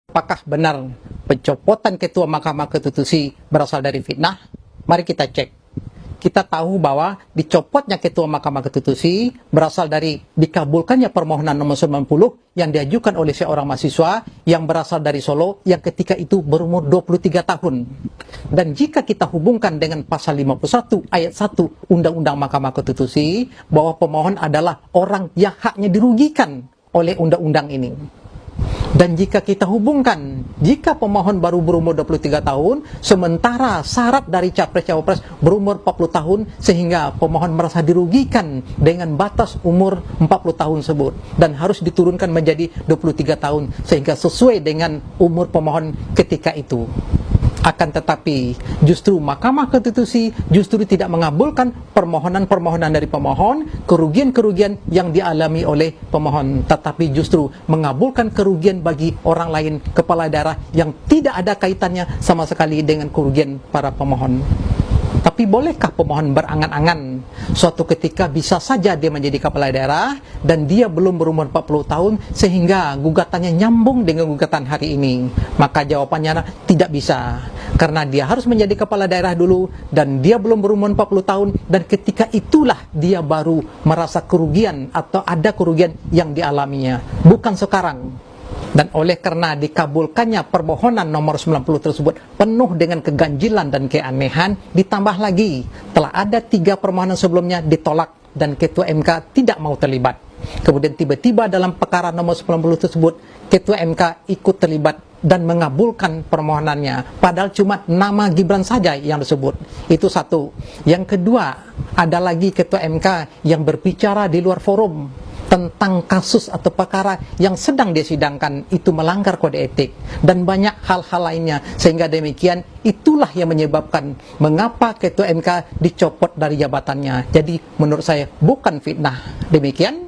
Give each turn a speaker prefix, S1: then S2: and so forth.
S1: Apakah benar pencopotan Ketua Mahkamah Konstitusi berasal dari fitnah? Mari kita cek. Kita tahu bahwa dicopotnya Ketua Mahkamah Konstitusi berasal dari dikabulkannya permohonan nomor 90 yang diajukan oleh seorang mahasiswa yang berasal dari Solo yang ketika itu berumur 23 tahun. Dan jika kita hubungkan dengan pasal 51 ayat 1 Undang-Undang Mahkamah Konstitusi bahwa pemohon adalah orang yang haknya dirugikan oleh undang-undang ini. Dan jika kita hubungkan, jika pemohon baru berumur 23 tahun, sementara syarat dari Capres-Cawapres berumur 40 tahun, sehingga pemohon merasa dirugikan dengan batas umur 40 tahun tersebut. Dan harus diturunkan menjadi 23 tahun, sehingga sesuai dengan umur pemohon ketika itu. Akan tetapi, justru Mahkamah Konstitusi justru tidak mengabulkan permohonan-permohonan dari pemohon, kerugian-kerugian yang dialami oleh pemohon, tetapi justru mengabulkan kerugian bagi orang lain, kepala daerah yang tidak ada kaitannya sama sekali dengan kerugian para pemohon. Tapi bolehkah pemohon berangan-angan suatu ketika bisa saja dia menjadi kepala daerah dan dia belum berumur 40 tahun sehingga gugatannya nyambung dengan gugatan hari ini? Maka jawabannya tidak bisa, karena dia harus menjadi kepala daerah dulu dan dia belum berumur 40 tahun, dan ketika itulah dia baru merasa kerugian atau ada kerugian yang dialaminya, bukan sekarang. Dan oleh karena dikabulkannya permohonan nomor 90 tersebut penuh dengan keganjilan dan keanehan, ditambah lagi telah ada 3 permohonan sebelumnya ditolak dan Ketua MK tidak mau terlibat. Kemudian tiba-tiba dalam perkara nomor 90 tersebut Ketua MK ikut terlibat dan mengabulkan permohonannya, padahal cuma nama Gibran saja yang disebut. Itu satu. Yang kedua, ada lagi Ketua MK yang berbicara di luar forum tentang kasus atau perkara yang sedang disidangkan, itu melanggar kode etik dan banyak hal-hal lainnya, sehingga demikian itulah yang menyebabkan mengapa Ketua MK dicopot dari jabatannya. Jadi menurut saya bukan fitnah. Demikian.